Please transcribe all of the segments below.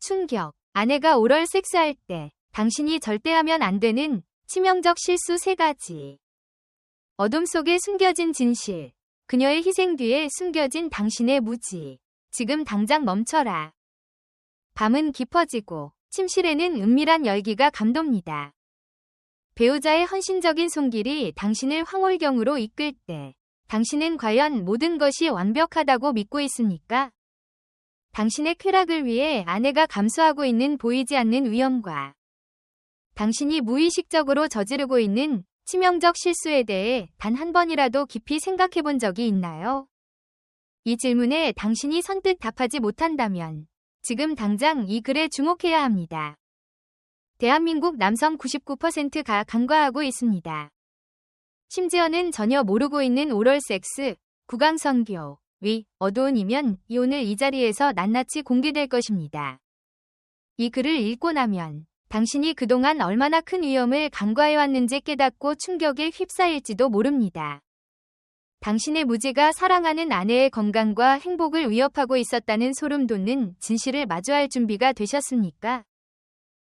충격. 아내가 오럴 섹스할 때 당신이 절대 하면 안 되는 치명적 실수 3가지. 어둠 속에 숨겨진 진실. 그녀의 희생 뒤에 숨겨진 당신의 무지. 지금 당장 멈춰라. 밤은 깊어지고 침실에는 은밀한 열기가 감돕니다. 배우자의 헌신적인 손길이 당신을 황홀경으로 이끌 때 당신은 과연 모든 것이 완벽하다고 믿고 있습니까? 당신의 쾌락을 위해 아내가 감수하고 있는 보이지 않는 위험과 당신이 무의식적으로 저지르고 있는 치명적 실수에 대해 단 한 번이라도 깊이 생각해 본 적이 있나요? 이 질문에 당신이 선뜻 답하지 못한다면 지금 당장 이 글에 주목해야 합니다. 대한민국 남성 99%가 간과하고 있습니다. 심지어는 전혀 모르고 있는 오럴 섹스, 구강성교, 어두운 이면 오늘 이 자리에서 낱낱이 공개될 것입니다. 이 글을 읽고 나면 당신이 그동안 얼마나 큰 위험을 간과해왔는지 깨닫고 충격에 휩싸일지도 모릅니다. 당신의 무지가 사랑하는 아내의 건강과 행복을 위협하고 있었다는 소름 돋는 진실을 마주할 준비가 되셨습니까?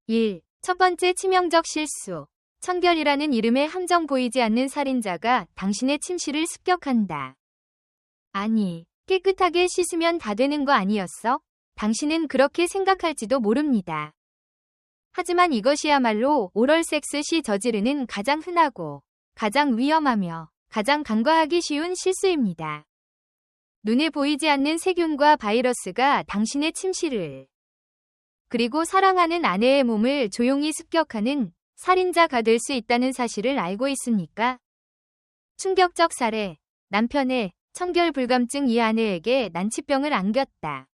1. 첫 번째 치명적 실수. 청결이라는 이름의 함정 보이지 않는 살인자가 당신의 침실을 습격한다. 아니, 깨끗하게 씻으면 다 되는 거 아니었어? 당신은 그렇게 생각할지도 모릅니다. 하지만 이것이야말로 오럴 섹스 시 저지르는 가장 흔하고 가장 위험하며 가장 간과하기 쉬운 실수입니다. 눈에 보이지 않는 세균과 바이러스가 당신의 침실을 그리고 사랑하는 아내의 몸을 조용히 습격하는 살인자가 될 수 있다는 사실을 알고 있습니까? 충격적 사례. 남편의 청결불감증 이 아내에게 난치병을 안겼다.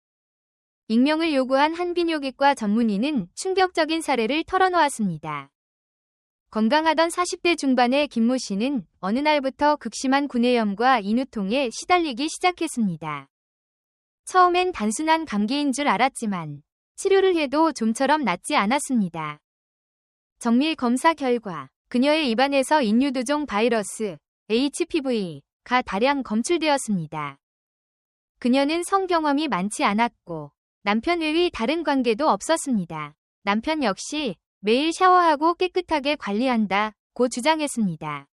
익명을 요구한 한 비뇨기과 전문의는 충격적인 사례를 털어놓았습니다. 건강하던 40대 중반의 김모 씨는 어느 날부터 극심한 구내염과 인후통에 시달리기 시작했습니다. 처음엔 단순한 감기인 줄 알았지만 치료를 해도 좀처럼 낫지 않았습니다. 정밀 검사 결과 그녀의 입안에서 인유두종 바이러스 HPV가 다량 검출되었습니다. 그녀는 성경험이 많지 않았고 남편 외의 다른 관계도 없었습니다. 남편 역시 매일 샤워하고 깨끗하게 관리한다고 주장했습니다.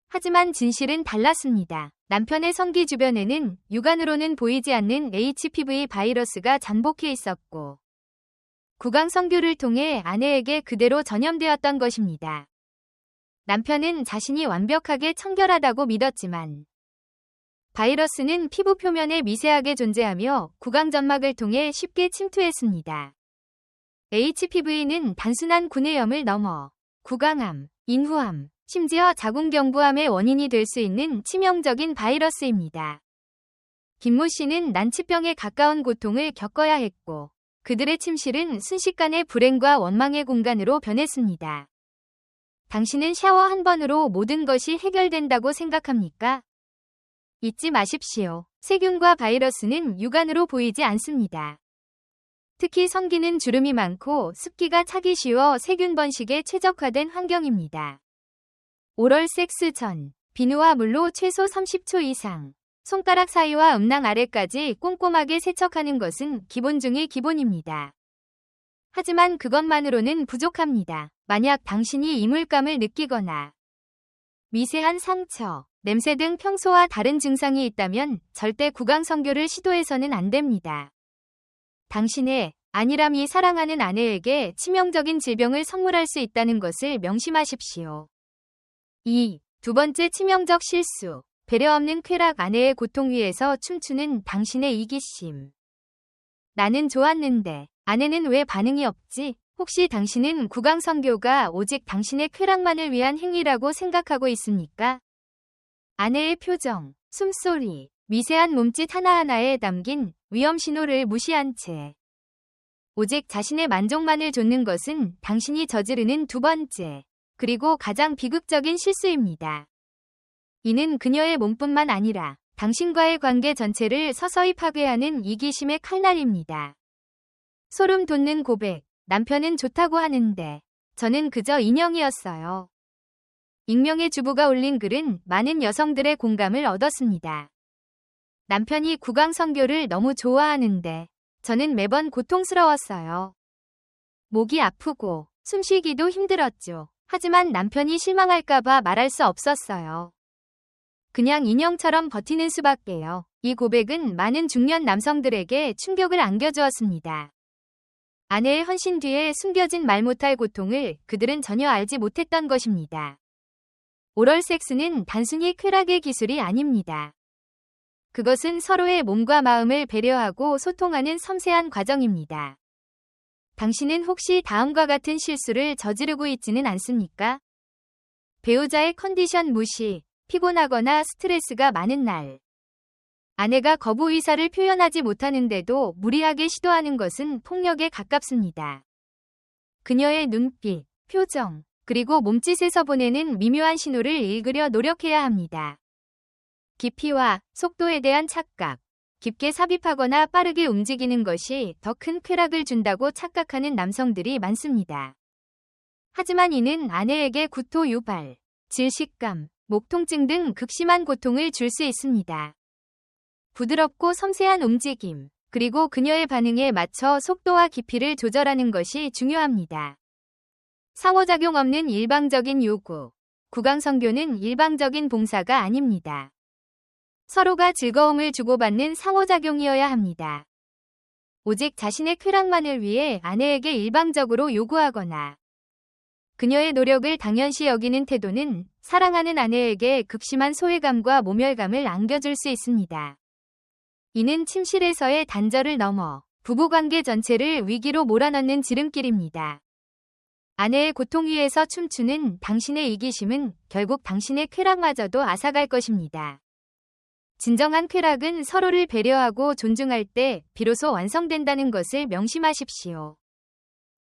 하지만 진실은 달랐습니다. 남편의 성기 주변에는 육안으로는 보이지 않는 HPV 바이러스가 잠복해 있었고 구강성교를 통해 아내에게 그대로 전염되었던 것입니다. 남편은 자신이 완벽하게 청결하다고 믿었지만 바이러스는 피부 표면에 미세하게 존재하며 구강점막을 통해 쉽게 침투했습니다. HPV는 단순한 구내염을 넘어 구강암, 인후암, 심지어 자궁경부암의 원인이 될 수 있는 치명적인 바이러스입니다. 김모 씨는 난치병에 가까운 고통을 겪어야 했고 그들의 침실은 순식간에 불행과 원망의 공간으로 변했습니다. 당신은 샤워 한 번으로 모든 것이 해결된다고 생각합니까? 잊지 마십시오. 세균과 바이러스는 육안으로 보이지 않습니다. 특히 성기는 주름이 많고 습기가 차기 쉬워 세균 번식에 최적화된 환경입니다. 오럴 섹스 전, 비누와 물로 최소 30초 이상, 손가락 사이와 음낭 아래까지 꼼꼼하게 세척하는 것은 기본 중의 기본입니다. 하지만 그것만으로는 부족합니다. 만약 당신이 이물감을 느끼거나 미세한 상처, 냄새 등 평소와 다른 증상이 있다면 절대 구강성교를 시도해서는 안 됩니다. 당신의 안일함이 사랑하는 아내에게 치명적인 질병을 선물할 수 있다는 것을 명심하십시오. 2. 두 번째 치명적 실수. 배려 없는 쾌락. 아내의 고통 위에서 춤추는 당신의 이기심. 나는 좋았는데 아내는 왜 반응이 없지? 혹시 당신은 구강성교가 오직 당신의 쾌락만을 위한 행위라고 생각하고 있습니까? 아내의 표정, 숨소리, 미세한 몸짓 하나하나에 담긴 위험 신호를 무시한 채 오직 자신의 만족만을 좇는 것은 당신이 저지르는 두 번째, 그리고 가장 비극적인 실수입니다. 이는 그녀의 몸뿐만 아니라 당신과의 관계 전체를 서서히 파괴하는 이기심의 칼날입니다. 소름 돋는 고백. 남편은 좋다고 하는데 저는 그저 인형이었어요. 익명의 주부가 올린 글은 많은 여성들의 공감을 얻었습니다. 남편이 구강성교를 너무 좋아하는데 저는 매번 고통스러웠어요. 목이 아프고 숨쉬기도 힘들었죠. 하지만 남편이 실망할까봐 말할 수 없었어요. 그냥 인형처럼 버티는 수밖에요. 이 고백은 많은 중년 남성들에게 충격을 안겨주었습니다. 아내의 헌신 뒤에 숨겨진 말 못할 고통을 그들은 전혀 알지 못했던 것입니다. 오럴 섹스는 단순히 쾌락의 기술이 아닙니다. 그것은 서로의 몸과 마음을 배려하고 소통하는 섬세한 과정입니다. 당신은 혹시 다음과 같은 실수를 저지르고 있지는 않습니까? 배우자의 컨디션 무시, 피곤하거나 스트레스가 많은 날. 아내가 거부 의사를 표현하지 못하는데도 무리하게 시도하는 것은 폭력에 가깝습니다. 그녀의 눈빛, 표정, 그리고 몸짓에서 보내는 미묘한 신호를 읽으려 노력해야 합니다. 깊이와 속도에 대한 착각, 깊게 삽입하거나 빠르게 움직이는 것이 더 큰 쾌락을 준다고 착각하는 남성들이 많습니다. 하지만 이는 아내에게 구토 유발, 질식감, 목 통증 등 극심한 고통을 줄 수 있습니다. 부드럽고 섬세한 움직임, 그리고 그녀의 반응에 맞춰 속도와 깊이를 조절하는 것이 중요합니다. 상호작용 없는 일방적인 요구. 구강성교는 일방적인 봉사가 아닙니다. 서로가 즐거움을 주고받는 상호작용이어야 합니다. 오직 자신의 쾌락만을 위해 아내에게 일방적으로 요구하거나 그녀의 노력을 당연시 여기는 태도는 사랑하는 아내에게 극심한 소외감과 모멸감을 안겨줄 수 있습니다. 이는 침실에서의 단절을 넘어 부부관계 전체를 위기로 몰아넣는 지름길입니다. 아내의 고통 위에서 춤추는 당신의 이기심은 결국 당신의 쾌락마저도 앗아갈 것입니다. 진정한 쾌락은 서로를 배려하고 존중할 때 비로소 완성된다는 것을 명심하십시오.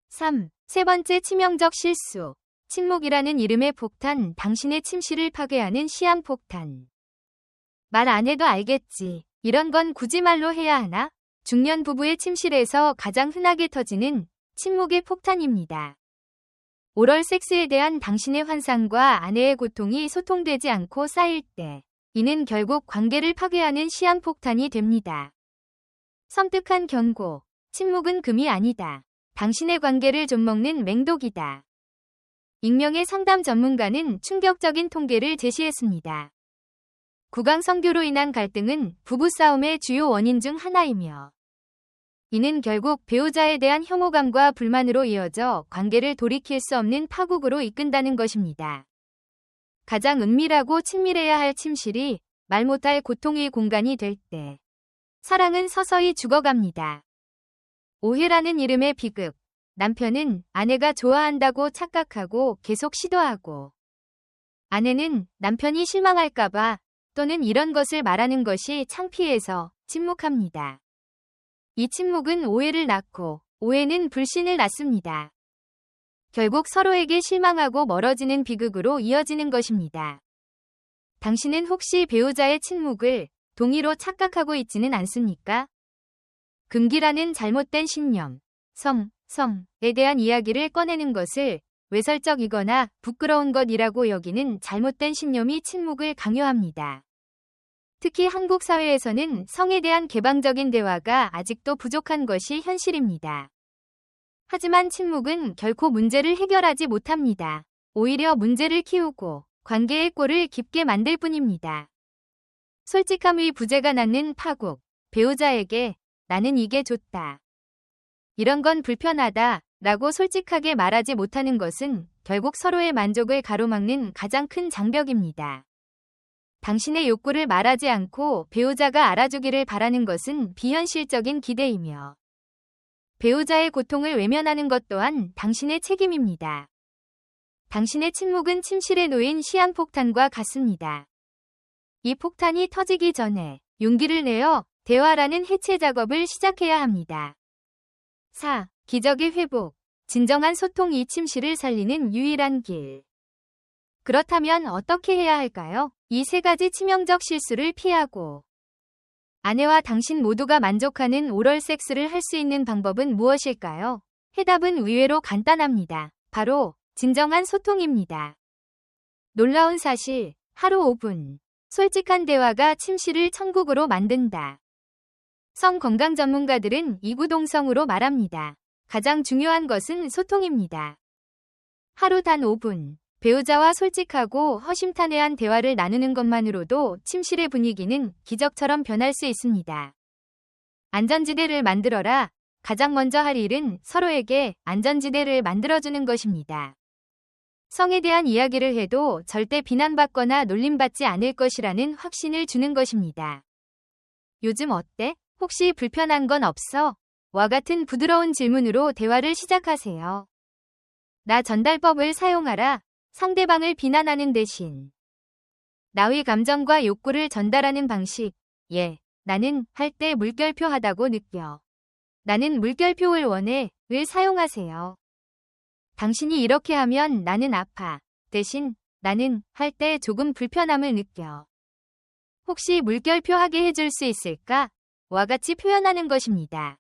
3. 세 번째 치명적 실수. 침묵이라는 이름의 폭탄. 당신의 침실을 파괴하는 시한폭탄. 말 안 해도 알겠지. 이런 건 굳이 말로 해야 하나? 중년 부부의 침실에서 가장 흔하게 터지는 침묵의 폭탄입니다. 오럴 섹스에 대한 당신의 환상과 아내의 고통이 소통되지 않고 쌓일 때 이는 결국 관계를 파괴하는 시한폭탄이 됩니다. 섬뜩한 경고. 침묵은 금이 아니다. 당신의 관계를 좀먹는 맹독이다. 익명의 상담 전문가는 충격적인 통계를 제시했습니다. 구강성교로 인한 갈등은 부부싸움의 주요 원인 중 하나이며 이는 결국 배우자에 대한 혐오감과 불만으로 이어져 관계를 돌이킬 수 없는 파국으로 이끈다는 것입니다. 가장 은밀하고 친밀해야 할 침실이 말 못할 고통의 공간이 될 때 사랑은 서서히 죽어갑니다. 오해라는 이름의 비극. 남편은 아내가 좋아한다고 착각하고 계속 시도하고 아내는 남편이 실망할까봐 또는 이런 것을 말하는 것이 창피해서 침묵합니다. 이 침묵은 오해를 낳고 오해는 불신을 낳습니다. 결국 서로에게 실망하고 멀어지는 비극으로 이어지는 것입니다. 당신은 혹시 배우자의 침묵을 동의로 착각하고 있지는 않습니까? 금기라는 잘못된 신념, 성에 대한 이야기를 꺼내는 것을 외설적이거나 부끄러운 것이라고 여기는 잘못된 신념이 침묵을 강요합니다. 특히 한국 사회에서는 성에 대한 개방적인 대화가 아직도 부족한 것이 현실입니다. 하지만 침묵은 결코 문제를 해결하지 못합니다. 오히려 문제를 키우고 관계의 꼴을 깊게 만들 뿐입니다. 솔직함의 부재가 낳는 파국. 배우자에게 나는 이게 좋다. 이런 건 불편하다 라고 솔직하게 말하지 못하는 것은 결국 서로의 만족을 가로막는 가장 큰 장벽입니다. 당신의 욕구를 말하지 않고 배우자가 알아주기를 바라는 것은 비현실적인 기대이며 배우자의 고통을 외면하는 것 또한 당신의 책임입니다. 당신의 침묵은 침실에 놓인 시한폭탄과 같습니다. 이 폭탄이 터지기 전에 용기를 내어 대화라는 해체 작업을 시작해야 합니다. 4. 기적의 회복. 진정한 소통이 침실을 살리는 유일한 길. 그렇다면 어떻게 해야 할까요? 이 세 가지 치명적 실수를 피하고 아내와 당신 모두가 만족하는 오럴 섹스를 할 수 있는 방법은 무엇일까요? 해답은 의외로 간단합니다. 바로 진정한 소통입니다. 놀라운 사실, 하루 5분. 솔직한 대화가 침실을 천국으로 만든다. 성 건강 전문가들은 이구동성으로 말합니다. 가장 중요한 것은 소통입니다. 하루 단 5분, 배우자와 솔직하고 허심탄회한 대화를 나누는 것만으로도 침실의 분위기는 기적처럼 변할 수 있습니다. 안전지대를 만들어라. 가장 먼저 할 일은 서로에게 안전지대를 만들어주는 것입니다. 성에 대한 이야기를 해도 절대 비난받거나 놀림받지 않을 것이라는 확신을 주는 것입니다. 요즘 어때? 혹시 불편한 건 없어? 와 같은 부드러운 질문으로 대화를 시작하세요. 나 전달법을 사용하라. 상대방을 비난하는 대신 나의 감정과 욕구를 전달하는 방식. 예, 나는 할 때 물결표하다고 느껴. 나는 물결표를 원해. 을 사용하세요. 당신이 이렇게 하면 나는 아파. 대신 나는 할 때 조금 불편함을 느껴. 혹시 물결표 하게 해줄 수 있을까? 와 같이 표현하는 것입니다.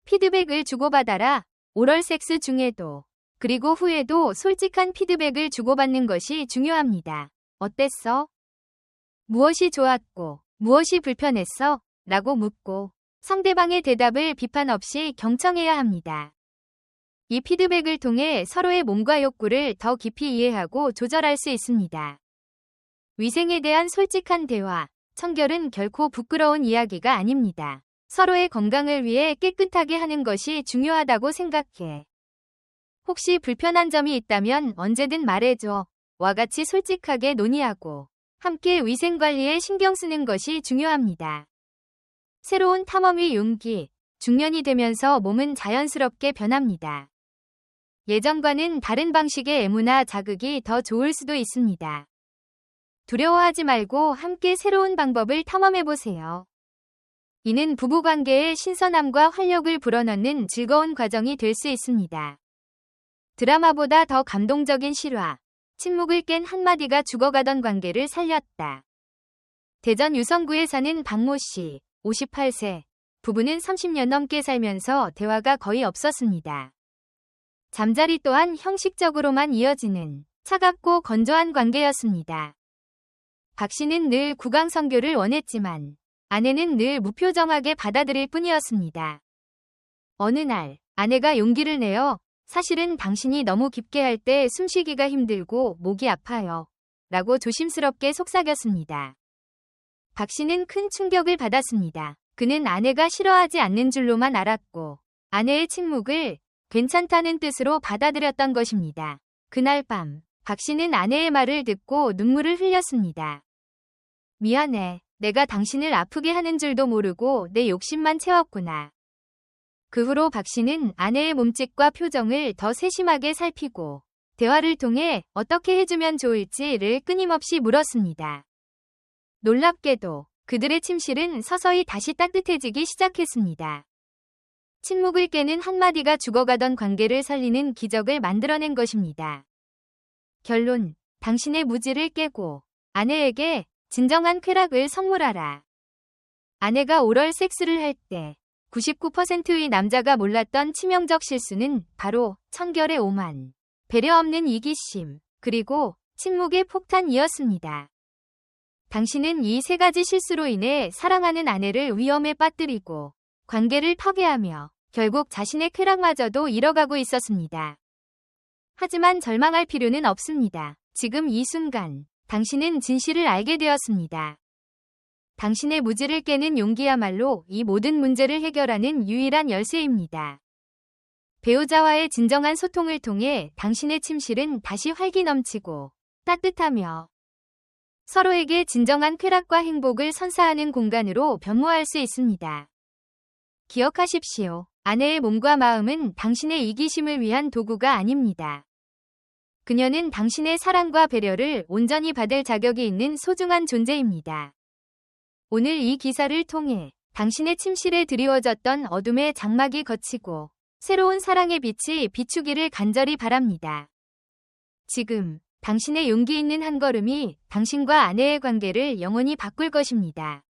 피드백을 주고받아라. 오럴 섹스 중에도 그리고 후에도 솔직한 피드백을 주고받는 것이 중요합니다. 어땠어? 무엇이 좋았고 무엇이 불편했어? 라고 묻고 상대방의 대답을 비판 없이 경청해야 합니다. 이 피드백을 통해 서로의 몸과 욕구를 더 깊이 이해하고 조절할 수 있습니다. 위생에 대한 솔직한 대화. 청결은 결코 부끄러운 이야기가 아닙니다. 서로의 건강을 위해 깨끗하게 하는 것이 중요하다고 생각해. 혹시 불편한 점이 있다면 언제든 말해줘. 와 같이 솔직하게 논의하고 함께 위생관리에 신경 쓰는 것이 중요합니다. 새로운 탐험의 용기. 중년이 되면서 몸은 자연스럽게 변합니다. 예전과는 다른 방식의 애무나 자극이 더 좋을 수도 있습니다. 두려워하지 말고 함께 새로운 방법을 탐험해보세요. 이는 부부관계에 신선함과 활력을 불어넣는 즐거운 과정이 될 수 있습니다. 드라마보다 더 감동적인 실화. 침묵을 깬 한마디가 죽어가던 관계를 살렸다. 대전 유성구에 사는 박모 씨, 58세. 부부는 30년 넘게 살면서 대화가 거의 없었습니다. 잠자리 또한 형식적으로만 이어지는 차갑고 건조한 관계였습니다. 박 씨는 늘 구강성교를 원했지만 아내는 늘 무표정하게 받아들일 뿐이었습니다. 어느 날 아내가 용기를 내어 사실은 당신이 너무 깊게 할 때 숨쉬기가 힘들고 목이 아파요. 라고 조심스럽게 속삭였습니다. 박 씨는 큰 충격을 받았습니다. 그는 아내가 싫어하지 않는 줄로만 알았고 아내의 침묵을 괜찮다는 뜻으로 받아들였던 것입니다. 그날 밤 박 씨는 아내의 말을 듣고 눈물을 흘렸습니다. 미안해. 내가 당신을 아프게 하는 줄도 모르고 내 욕심만 채웠구나. 그 후로 박 씨는 아내의 몸짓과 표정을 더 세심하게 살피고 대화를 통해 어떻게 해주면 좋을지를 끊임없이 물었습니다. 놀랍게도 그들의 침실은 서서히 다시 따뜻해지기 시작했습니다. 침묵을 깨는 한마디가 죽어가던 관계를 살리는 기적을 만들어낸 것입니다. 결론, 당신의 무지를 깨고 아내에게 진정한 쾌락을 선물하라. 아내가 오럴 섹스를 할 때 99%의 남자가 몰랐던 치명적 실수는 바로 청결의 오만, 배려 없는 이기심, 그리고 침묵의 폭탄이었습니다. 당신은 이 세 가지 실수로 인해 사랑하는 아내를 위험에 빠뜨리고 관계를 파괴하며 결국 자신의 쾌락마저도 잃어가고 있었습니다. 하지만 절망할 필요는 없습니다. 지금 이 순간 당신은 진실을 알게 되었습니다. 당신의 무지를 깨는 용기야말로 이 모든 문제를 해결하는 유일한 열쇠입니다. 배우자와의 진정한 소통을 통해 당신의 침실은 다시 활기 넘치고 따뜻하며 서로에게 진정한 쾌락과 행복을 선사하는 공간으로 변모할 수 있습니다. 기억하십시오. 아내의 몸과 마음은 당신의 이기심을 위한 도구가 아닙니다. 그녀는 당신의 사랑과 배려를 온전히 받을 자격이 있는 소중한 존재입니다. 오늘 이 기사를 통해 당신의 침실에 드리워졌던 어둠의 장막이 걷히고 새로운 사랑의 빛이 비추기를 간절히 바랍니다. 지금 당신의 용기 있는 한 걸음이 당신과 아내의 관계를 영원히 바꿀 것입니다.